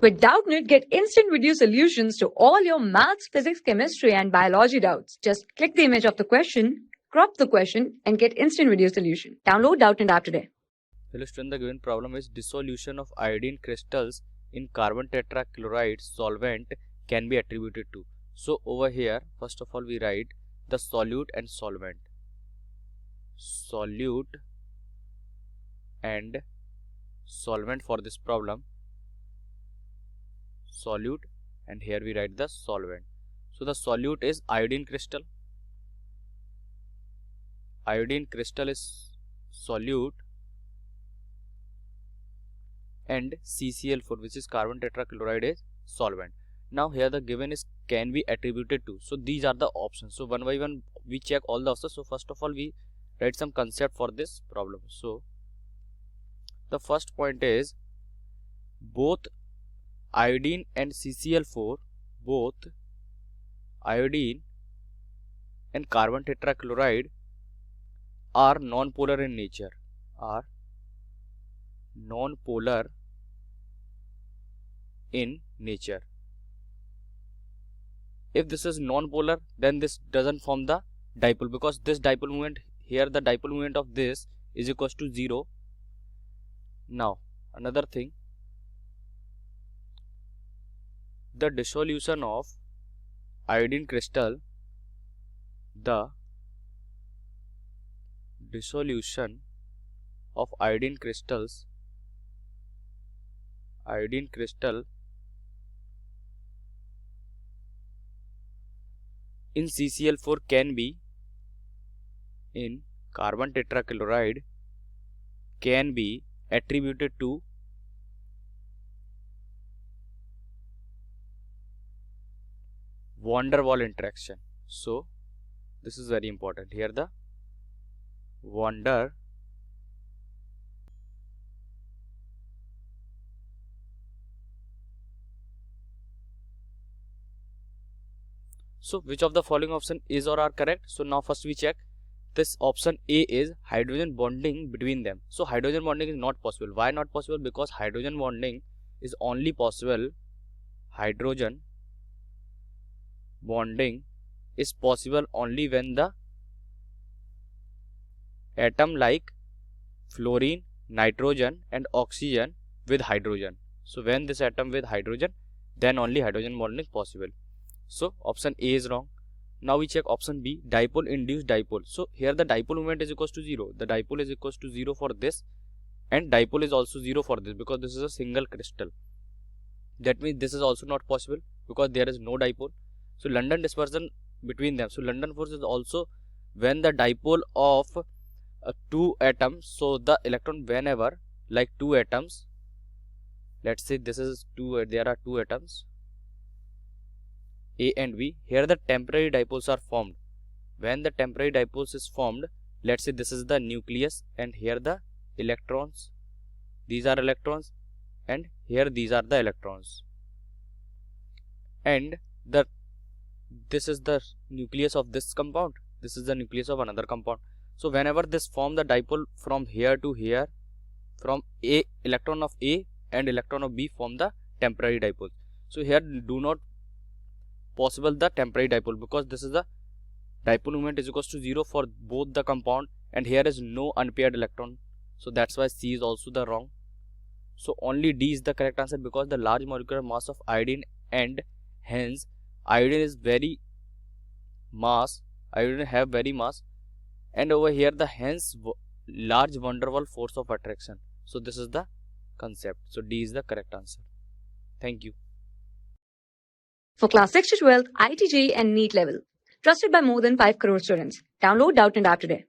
With Doubtnut, get instant video solutions to all your maths, physics, chemistry, and biology doubts. Just click the image of the question, crop the question, and get instant video solution. Download Doubtnut app today. Hello student, the given problem is dissolution of iodine crystals in carbon tetrachloride solvent can be attributed to. So over here, first of all we write the solute and solvent. Solute and solvent for this problem. Solute, and here we write the solvent. So the solute is iodine crystal. Iodine crystal is solute, and CCl4, which is carbon tetrachloride, is solvent. Now here the given is can be attributed to. So these are the options. So one by one we check all the options. So first of all we write some concept for this problem. So the first point is both iodine and CCl4, both iodine and carbon tetrachloride are non-polar in nature. Are non-polar in nature. If this is non-polar, then this doesn't form the dipole, because this dipole moment here, the dipole moment of this is equals to 0. Now another thing, the dissolution of iodine crystal, the dissolution of iodine crystal in CCl4 can be, in carbon tetrachloride, can be attributed to van der Waals interaction. So this is very important. Here the van der So which of the following option is or are correct? So now first we check. This option A is hydrogen bonding between them. So hydrogen bonding is not possible. Why not possible? Because hydrogen bonding is only possible. Hydrogen bonding is possible only when the atom like fluorine, nitrogen and oxygen with hydrogen. So when this atom with hydrogen, then only hydrogen bonding is possible. So option A is wrong. Now we check option B, dipole induced dipole. So here the dipole moment is equals to 0. The dipole is equals to 0 for this, and dipole is also 0 for this, because this is a single crystal. That means this is also not possible because there is no dipole. So London dispersion between them. So London force is also when the dipole of two atoms. So the electron, whenever like two atoms, let's say this is two, there are two atoms A and B. Here the temporary dipoles are formed. When the temporary dipoles is formed, let's say this is the nucleus, and here the electrons, these are electrons, and here these are the electrons, and this is the nucleus of this compound, this is the nucleus of another compound. So whenever this form the dipole from here to here, from A, electron of A and electron of B form the temporary dipole. So here do not possible the temporary dipole, because this is the dipole moment is equals to 0 for both the compound, and here is no unpaired electron. So that's why C is also the wrong. So only D is the correct answer, because the large molecular mass of iodine, and hence iodine is very mass, iodine have very mass, and over here the hence large van der Waals force of attraction. So this is the concept. So D is the correct answer. Thank you. For class 6 to 12, IIT JEE and NEET level. Trusted by more than 5 crore students. Download Doubtnut app today.